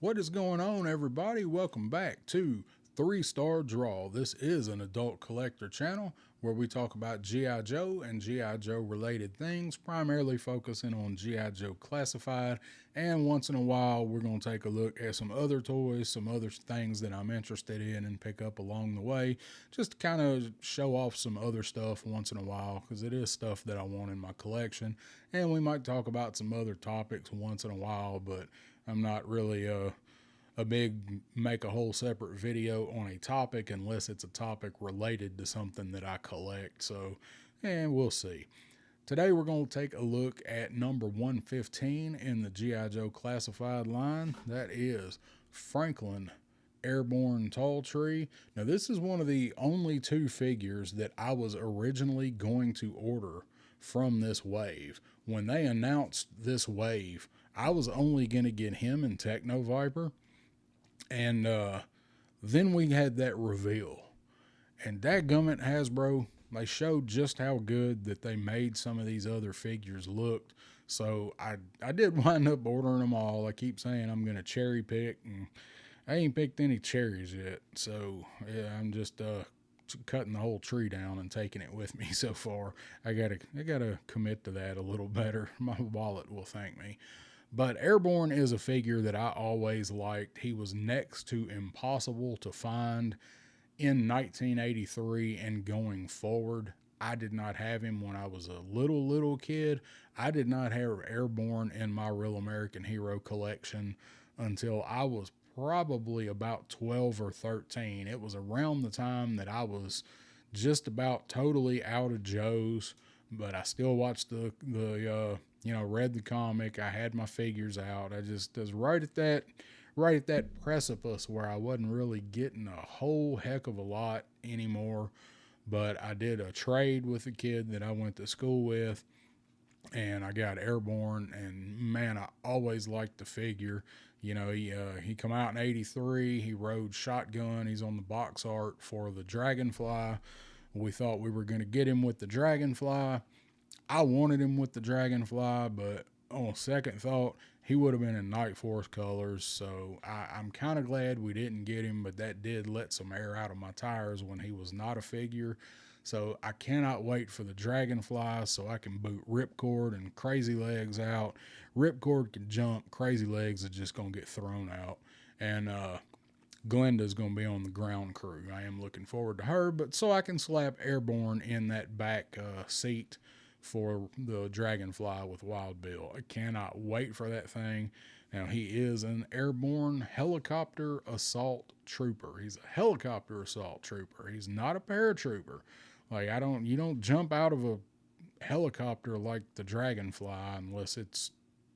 What is going on, everybody? Welcome back to Star Drawl. This is an adult collector channel where we talk about G.I. Joe and G.I. Joe related things, primarily focusing on G.I. Joe Classified. And once in a while, we're going to take a look at some other toys, some other things that I'm interested in and pick up along the way, just to kind of show off some other stuff once in a while, because it is stuff that I want in my collection. And we might talk about some other topics once in a while, but I'm not really a big make a whole separate video on a topic unless it's a topic related to something that I collect. So, and we'll see. Today we're going to take a look at number 115 in the G.I. Joe Classified line. That is Franklin Airborne Talltree. Now, this is one of the only two figures that I was originally going to order from this wave. When they announced this wave, I was only going to get him and Techno Viper. And then we had that reveal. And dadgummit Hasbro, they showed just how good that they made some of these other figures looked. So I did wind up ordering them all. I keep saying I'm going to cherry pick, and I ain't picked any cherries yet. So yeah, I'm just cutting the whole tree down and taking it with me so far. I gotta commit to that a little better. My wallet will thank me. But Airborne is a figure that I always liked. He was next to impossible to find in 1983 and going forward. I did not have him when I was a little kid. I did not have Airborne in my Real American Hero collection until I was probably about 12 or 13. It was around the time that I was just about totally out of Joe's, but I still watched read the comic. I had my figures out. I just was right at that precipice where I wasn't really getting a whole heck of a lot anymore. But I did a trade with a kid that I went to school with, and I got Airborne, and man, I always liked the figure. He come out in '83. He rode shotgun. He's on the box art for the Dragonfly. We thought we were going to get him with the Dragonfly. I wanted him with the Dragonfly, but on second thought, he would have been in Night Force colors. So I'm kind of glad we didn't get him, but that did let some air out of my tires when he was not a figure. So I cannot wait for the Dragonfly so I can boot Ripcord and Crazy Legs out. Ripcord can jump, Crazy Legs is just going to get thrown out. And Glenda's going to be on the ground crew. I am looking forward to her, but so I can slap Airborne in that back seat for the Dragonfly with Wild Bill. I cannot wait for that thing. Now, he is an Airborne helicopter assault trooper. He's a helicopter assault trooper. He's not a paratrooper. Like, you don't jump out of a helicopter like the Dragonfly unless it's,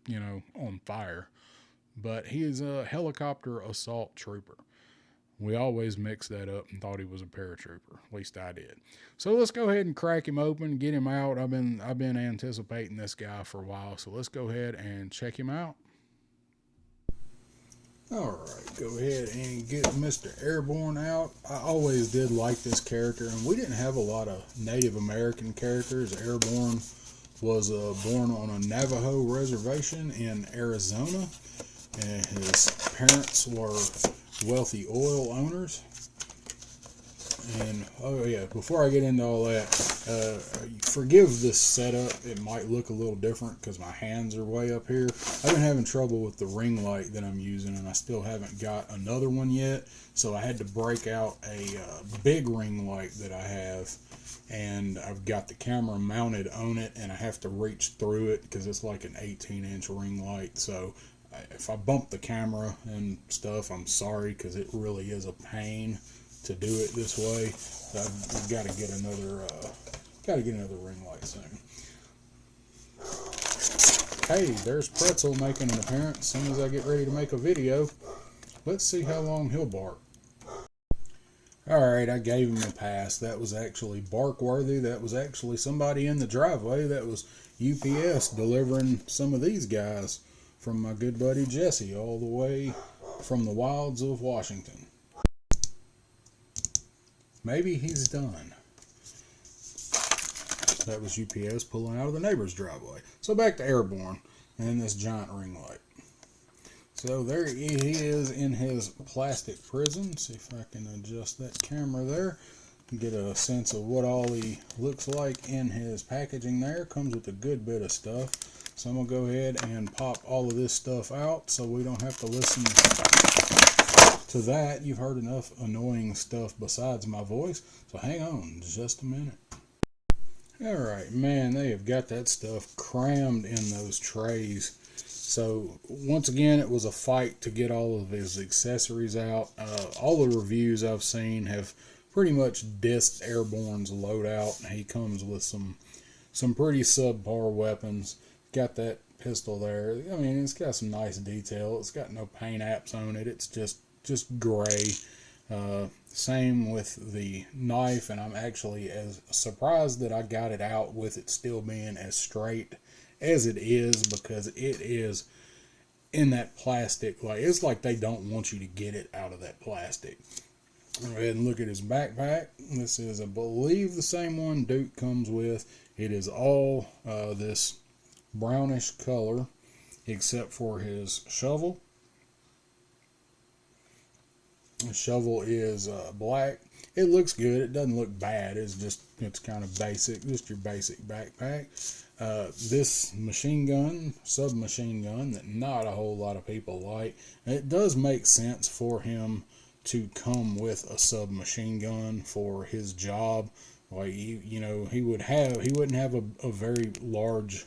on fire. But he is a helicopter assault trooper. We always mixed that up and thought he was a paratrooper. At least I did. So let's go ahead and crack him open, get him out. I've been anticipating this guy for a while, so let's go ahead and check him out. All right, go ahead and get Mr. Airborne out. I always did like this character, and we didn't have a lot of Native American characters. Airborne was born on a Navajo reservation in Arizona, and his parents were wealthy oil owners. And oh yeah, before I get into all that, forgive this setup. It might look a little different because my hands are way up here. I've been having trouble with the ring light that I'm using, and I still haven't got another one yet. So I had to break out a big ring light that I have, and I've got the camera mounted on it, and I have to reach through it because it's like an 18-inch ring light. So if I bump the camera and stuff, I'm sorry, because it really is a pain to do it this way. I've got to get another ring light soon. Hey, there's Pretzel making an appearance as soon as I get ready to make a video. Let's see how long he'll bark. Alright, I gave him a pass. That was actually bark worthy. That was actually somebody in the driveway. That was UPS delivering some of these guys from my good buddy Jesse, all the way from the wilds of Washington. Maybe he's done. That was UPS pulling out of the neighbor's driveway. So back to Airborne and this giant ring light. So there he is in his plastic prison. See if I can adjust that camera there. Get a sense of what all he looks like in his packaging there. Comes with a good bit of stuff. So I'm going to go ahead and pop all of this stuff out so we don't have to listen to that. You've heard enough annoying stuff besides my voice. So hang on just a minute. Alright, man, they have got that stuff crammed in those trays. So once again, it was a fight to get all of his accessories out. All the reviews I've seen have pretty much dissed Airborne's loadout. He comes with some pretty subpar weapons. Got that pistol there. I mean, it's got some nice detail. It's got no paint apps on it. It's just gray. Same with the knife, and I'm actually as surprised that I got it out with it still being as straight as it is, because it is in that plastic. Like, it's like they don't want you to get it out of that plastic. Go ahead and look at his backpack. This is, I believe, the same one Duke comes with. It is all this brownish color except for his shovel. The shovel is black. It looks good. It doesn't look bad. It's kind of basic, just your basic backpack. This machine gun, submachine gun, that not a whole lot of people like. And it does make sense for him to come with a submachine gun for his job. Like, he wouldn't have a very large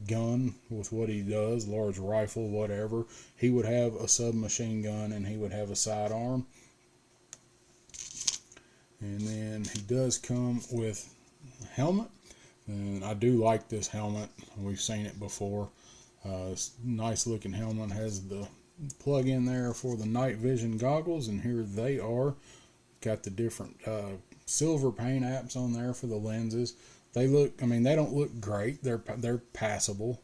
gun with what he does, large rifle, whatever. He would have a submachine gun and he would have a sidearm. And then he does come with a helmet, and I do like this helmet. We've seen it before. It's a nice looking helmet. Has the plug in there for the night vision goggles, and here they are. Got the different silver paint apps on there for the lenses. They look, I mean, they don't look great. They're passable.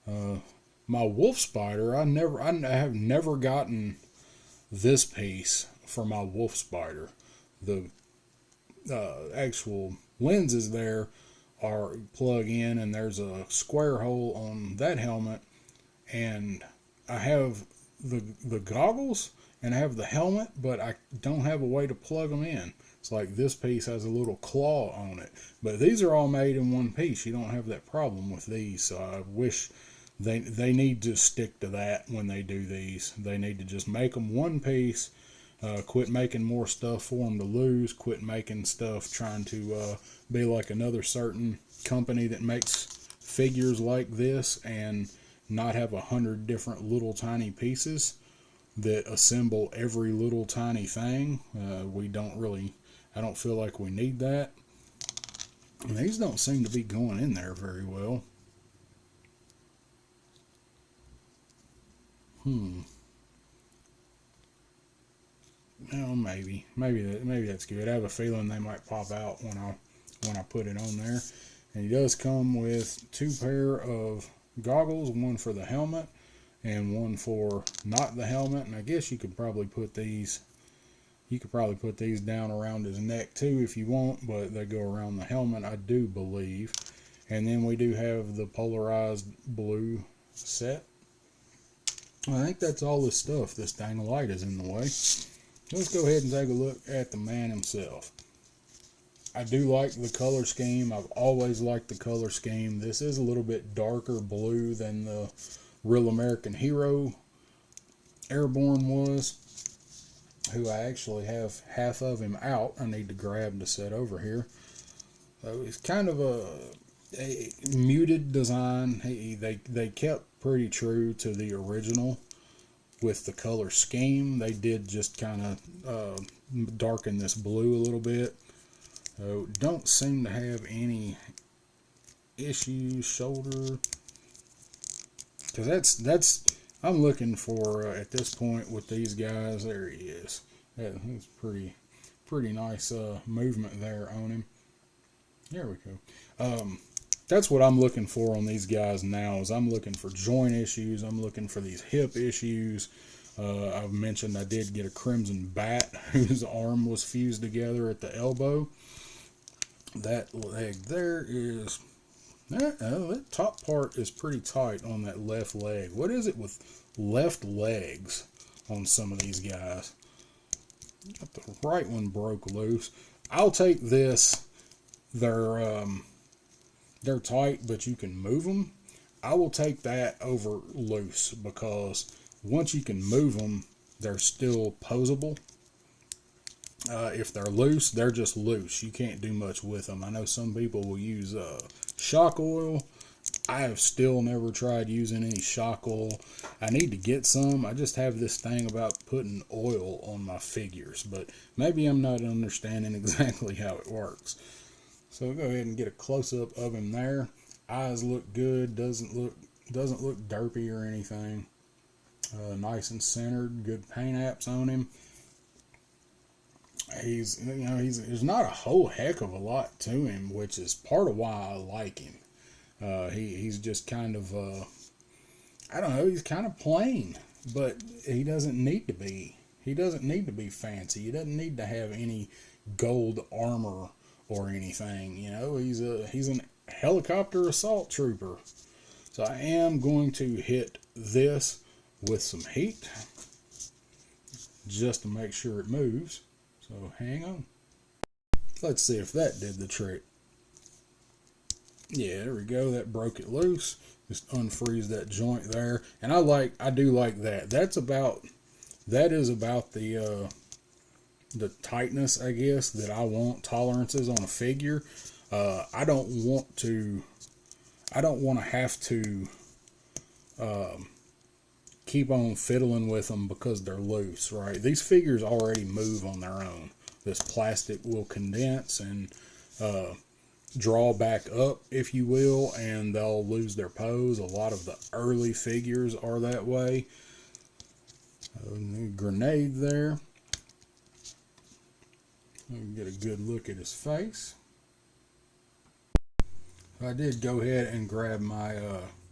My wolf spider, I have never gotten this piece for my wolf spider. The actual lenses there are plug in, and there's a square hole on that helmet, and I have the goggles and I have the helmet, but I don't have a way to plug them in. It's like this piece has a little claw on it, but these are all made in one piece. You don't have that problem with these, so I wish they need to stick to that when they do these. They need to just make them one piece. Quit making more stuff for them to lose. Quit making stuff trying to be like another certain company that makes figures like this, and not have 100 different little tiny pieces that assemble every little tiny thing. I don't feel like we need that. And these don't seem to be going in there very well. Well, maybe that's good. I have a feeling they might pop out when I put it on there. And he does come with 2 pair of goggles, one for the helmet and one for not the helmet. And I guess you could probably put these down around his neck too if you want, but they go around the helmet, I do believe. And then we do have the polarized blue set. I think that's all this stuff. This dang light is in the way. Let's go ahead and take a look at the man himself. I do like the color scheme. I've always liked the color scheme. This is a little bit darker blue than the Real American Hero Airborne was, who I actually have half of him out. I need to grab to set over here. So it's kind of a muted design. They kept pretty true to the original with the color scheme. They did just kind of darken this blue a little bit. So don't seem to have any issues. Shoulder, because that's I'm looking for at this point with these guys. There he is. That's pretty nice movement there on him. There we go. That's what I'm looking for on these guys now. Is I'm looking for joint issues. I'm looking for these hip issues. I've mentioned I did get a Crimson Bat whose arm was fused together at the elbow. That leg there is That top part is pretty tight on that left leg. What is it with left legs on some of these guys? Got the right one broke loose. I'll take this. They're tight, but you can move them. I will take that over loose, because once you can move them, they're still posable. If they're loose, they're just loose. You can't do much with them. I know some people will use shock oil. I have still never tried using any shock oil. I need to get some. I just have this thing about putting oil on my figures, but maybe I'm not understanding exactly how it works. So we'll go ahead and get a close-up of him there. Eyes look good. Doesn't look derpy or anything. Nice and centered. Good paint apps on him. There's not a whole heck of a lot to him, which is part of why I like him. He's just kind of, I don't know, he's kind of plain, but he doesn't need to be. He doesn't need to be fancy. He doesn't need to have any gold armor or anything. You know, he's an helicopter assault trooper. So I am going to hit this with some heat just to make sure it moves. So hang on. Let's see if that did the trick. Yeah, there we go. That broke it loose. Just unfreeze that joint there. And I do like that. That is about the tightness, I guess, that I want tolerances on a figure. I don't want to have to keep on fiddling with them because they're loose, right? These figures already move on their own. This plastic will condense and draw back up, if you will, and they'll lose their pose. A lot of the early figures are that way. Grenade there. Get a good look at his face. I did go ahead and grab my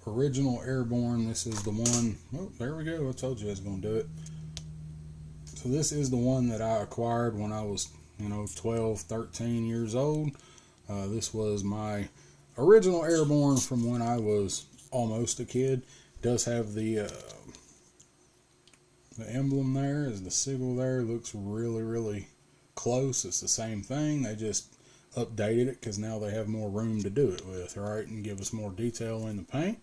original Airborne. This is the one. Oh, there we go. I told you I was going to do it. So this is the one that I acquired when I was, 12, 13 years old. This was my original Airborne from when I was almost a kid. It does have the emblem there, is the sigil there. Looks really, really close. It's the same thing. They just updated it because now they have more room to do it with, right? And give us more detail in the paint.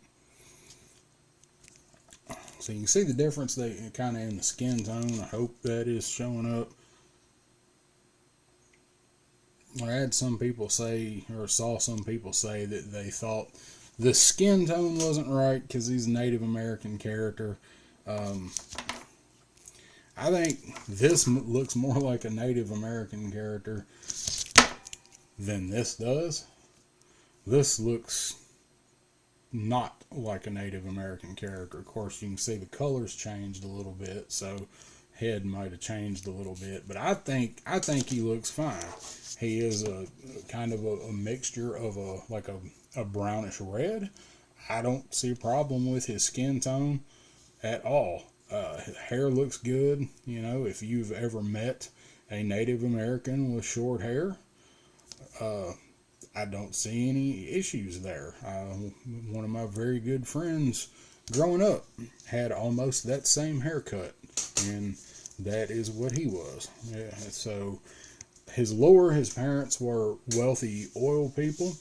So you can see the difference they kind of in the skin tone. I hope that is showing up. I had some people say, or saw some people say, that they thought the skin tone wasn't right because he's a Native American character. I think this looks more like a Native American character than this does. This looks not like a Native American character. Of course, you can see the colors changed a little bit, so head might have changed a little bit, but I think he looks fine. He is a kind of a mixture of a brownish red. I don't see a problem with his skin tone at all. His hair looks good. If you've ever met a Native American with short hair, I don't see any issues there. One of my very good friends growing up had almost that same haircut, and that is what he was. Yeah, so his lore, his parents were wealthy oil people,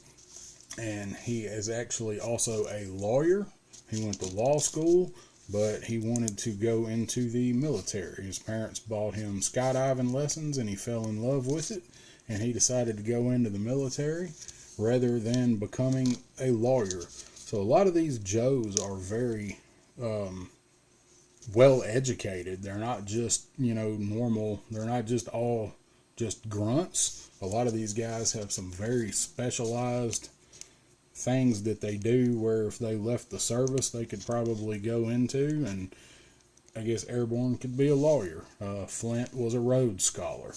and he is actually also a lawyer. He went to law school, but he wanted to go into the military. His parents bought him skydiving lessons, and he fell in love with it, and he decided to go into the military rather than becoming a lawyer. So a lot of these Joes are very well educated. They're not just, normal. They're not just all just grunts. A lot of these guys have some very specialized things that they do where if they left the service, they could probably go into, and I guess Airborne could be a lawyer. Flint was a Rhodes Scholar.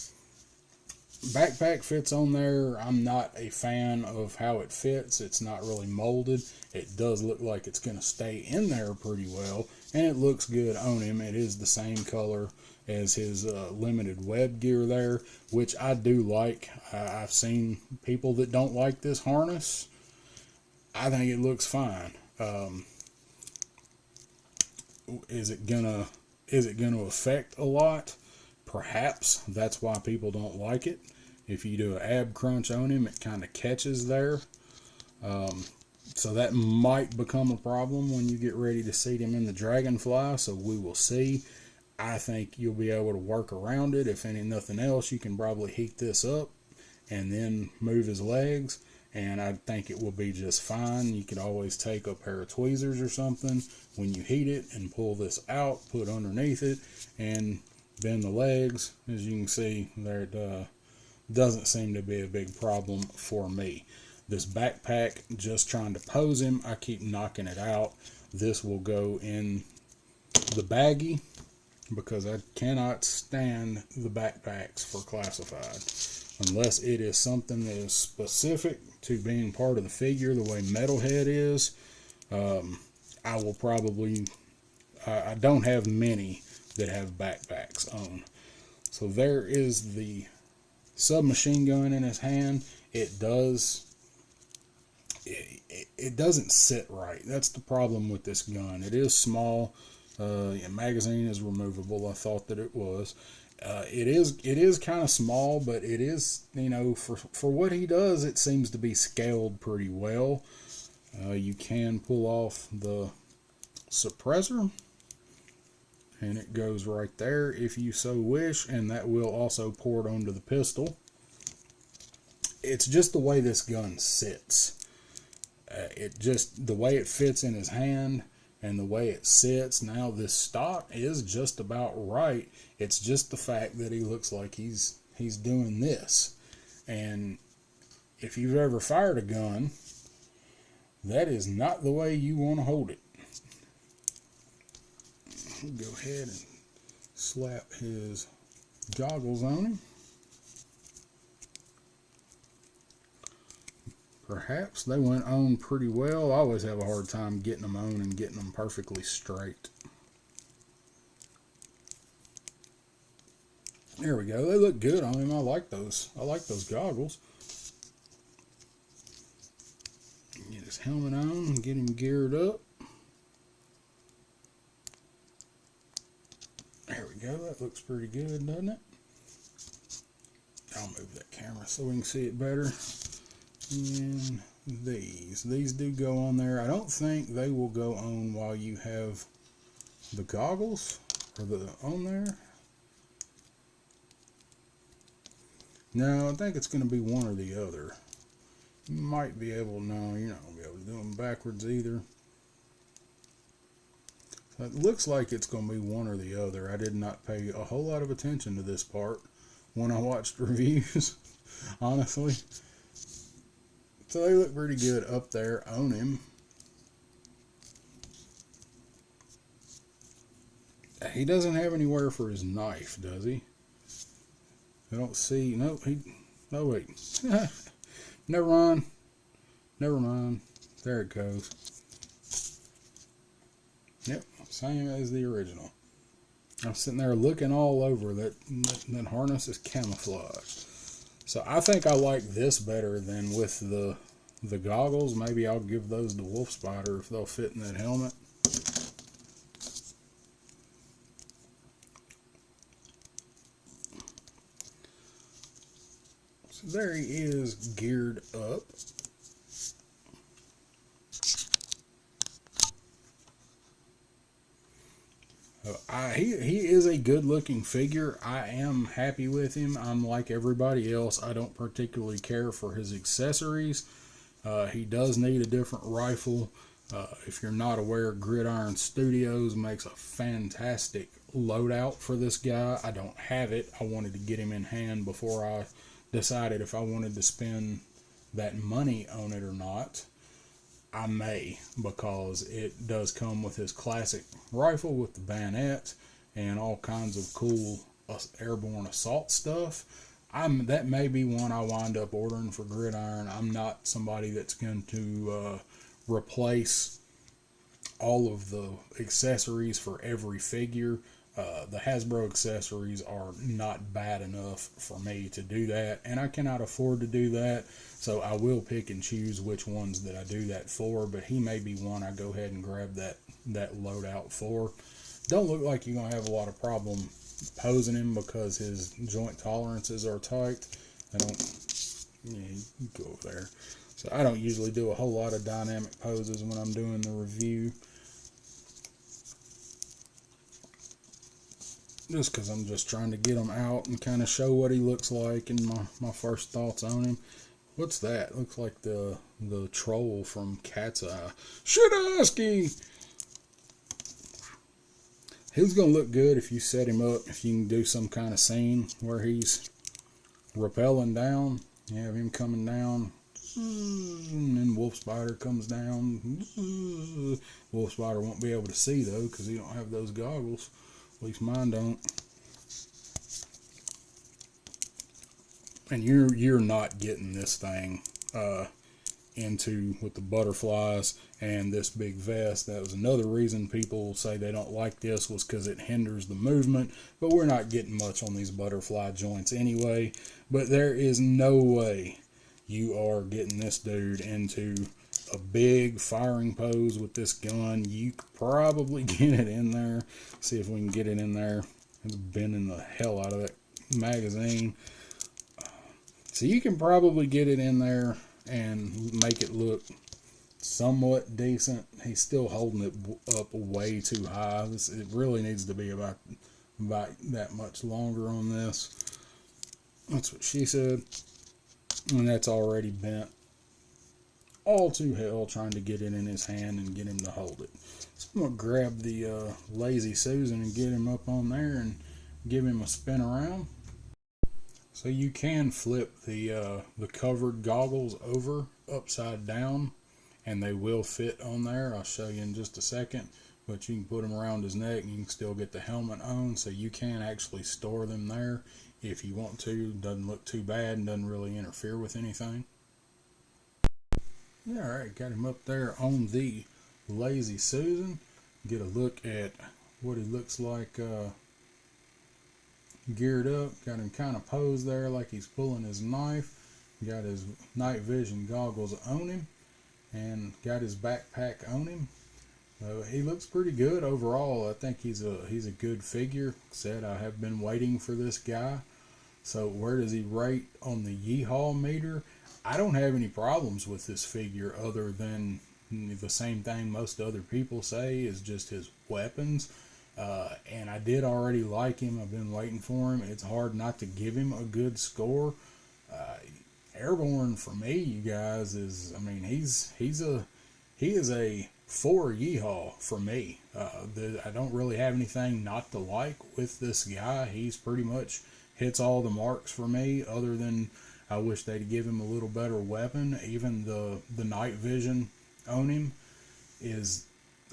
Backpack fits on there. I'm not a fan of how it fits. It's not really molded. It does look like it's going to stay in there pretty well, and it looks good on him. It is the same color as his limited web gear there, which I do like. I've seen people that don't like this harness. I think it looks fine. Is it gonna affect a lot? Perhaps. That's why people don't like it. If you do an ab crunch on him, it kind of catches there. So that might become a problem when you get ready to seat him in the Dragonfly. So we will see. I think you'll be able to work around it. If nothing else, you can probably heat this up and then move his legs. And I think it will be just fine. You could always take a pair of tweezers or something when you heat it and pull this out, put underneath it, and bend the legs. As you can see, there it doesn't seem to be a big problem for me. This backpack, just trying to pose him, I keep knocking it out. This will go in the baggie because I cannot stand the backpacks for Classified. Unless it is something that is specific to being part of the figure, the way Metalhead is, I will probably, I don't have many that have backpacks on. So there is the submachine gun in his hand. It doesn't sit right. That's the problem with this gun. It is small. Magazine is removable. I thought that it was. It is kind of small, but it is, for what he does, it seems to be scaled pretty well. You can pull off the suppressor, and it goes right there if you so wish, and that will also port onto the pistol. It's just the way this gun sits. The way it fits in his hand and the way it sits. Now this stock is just about right. It's just the fact that he looks like he's doing this. And if you've ever fired a gun, that is not the way you want to hold it. Go ahead and slap his goggles on him. Perhaps they went on pretty well. I always have a hard time getting them on and getting them perfectly straight. There we go. They look good on him. I like those. I like those goggles. Get his helmet on and get him geared up. There we go. That looks pretty good, doesn't it? I'll move that camera so we can see it better. And these do go on there. I don't think they will go on while you have the goggles on there. No, I think it's going to be one or the other. You might be able, no, you're not going to be able to do them backwards either. So it looks like it's going to be one or the other. I did not pay a whole lot of attention to this part when I watched reviews, honestly. So they look pretty good up there on him. He doesn't have anywhere for his knife, does he? I don't see. Nope. Oh, wait. Never mind. Never mind. There it goes. Yep. Same as the original. I'm sitting there looking all over that harness is camouflage. So I think I like this better than with the goggles. Maybe I'll give those to Wolf Spider if they'll fit in that helmet. So there he is geared up. He is a good looking figure. I am happy with him. I'm like everybody else. I don't particularly care for his accessories. He does need a different rifle. If you're not aware, Gridiron Studios makes a fantastic loadout for this guy. I don't have it. I wanted to get him in hand before I decided if I wanted to spend that money on it or not. I may, because it does come with his classic rifle with the bayonet and all kinds of cool airborne assault stuff. That may be one I wind up ordering for Gridiron. I'm not somebody that's going to replace all of the accessories for every figure. The Hasbro accessories are not bad enough for me to do that, and I cannot afford to do that, so I will pick and choose which ones that I do that for, but he may be one I go ahead and grab that loadout for. Don't look like you're going to have a lot of problem posing him because his joint tolerances are tight. I don't, yeah, you go over there. So I don't usually do a whole lot of dynamic poses when I'm doing the review. Just because I'm just trying to get him out and kind of show what he looks like and my first thoughts on him. What's that? Looks like the troll from Cat's Eye. Shadowski! He's going to look good if you set him up, if you can do some kind of scene where he's rappelling down. You have him coming down, and then Wolf Spider comes down. Wolf Spider won't be able to see, though, because he don't have those goggles. At least mine don't. And you're not getting this thing into with the butterflies and this big vest. That was another reason people say they don't like this, was because it hinders the movement. But we're not getting much on these butterfly joints anyway. But there is no way you are getting this dude into a big firing pose with this gun. You could probably get it in there. See if we can get it in there. It's bending the hell out of that magazine. So you can probably get it in there and make it look somewhat decent. He's still holding it up way too high. It really needs to be about that much longer on this. That's what she said. And that's already bent all to hell trying to get it in his hand and get him to hold it. So I'm going to grab the Lazy Susan and get him up on there and give him a spin around. So you can flip the covered goggles over upside down and they will fit on there. I'll show you in just a second, but you can put them around his neck and you can still get the helmet on, so you can actually store them there if you want to. Doesn't look too bad and doesn't really interfere with anything. Yeah, alright, got him up there on the Lazy Susan. Get a look at what he looks like geared up. Got him kind of posed there like he's pulling his knife. Got his night vision goggles on him and got his backpack on him. He looks pretty good overall. I think he's a good figure. Said I have been waiting for this guy. So where does he rate on the Yeehaw meter? I don't have any problems with this figure other than the same thing most other people say, is just his weapons. And I did already like him. I've been waiting for him. It's hard not to give him a good score. Airborne for me, you guys, is, I mean, he is a 4 Yeehaw for me. I don't really have anything not to like with this guy. He's pretty much hits all the marks for me, other than I wish they'd give him a little better weapon. Even the night vision on him is,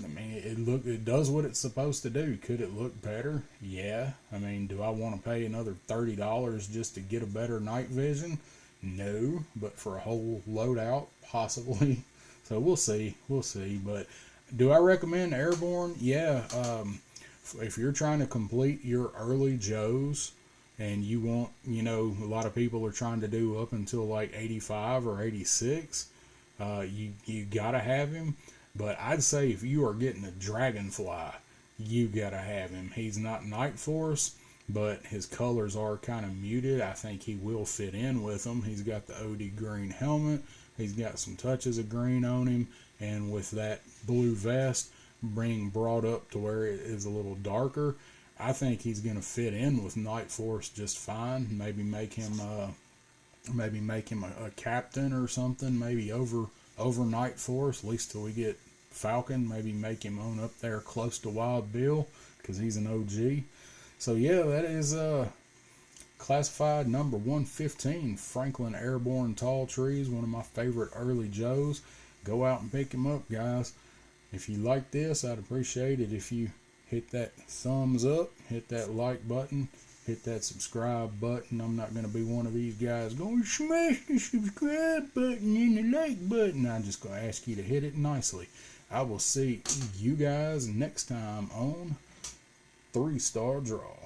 I mean, it does what it's supposed to do. Could it look better? Yeah. I mean, do I want to pay another $30 just to get a better night vision? No. But for a whole loadout, possibly. So we'll see. We'll see. But do I recommend Airborne? Yeah. If you're trying to complete your early Joes and you want, you know, a lot of people are trying to do up until like 85 or 86, you gotta have him. But I'd say if you are getting a Dragonfly, you gotta have him. He's not Night Force, but his colors are kind of muted. I think he will fit in with them. He's got the OD green helmet. He's got some touches of green on him, and with that blue vest being brought up to where it is a little darker, I think he's going to fit in with Night Force just fine. Maybe make him a captain or something. Maybe over Night Force, at least till we get Falcon. Maybe make him on up there close to Wild Bill, because he's an OG. So yeah, that is Classified number 115, Franklin Airborne Talltree, one of my favorite early Joes. Go out and pick him up, guys. If you like this, I'd appreciate it if you hit that thumbs up, hit that like button, hit that subscribe button. I'm not going to be one of these guys going, smash the subscribe button and the like button. I'm just going to ask you to hit it nicely. I will see you guys next time on 3 Star Drawl.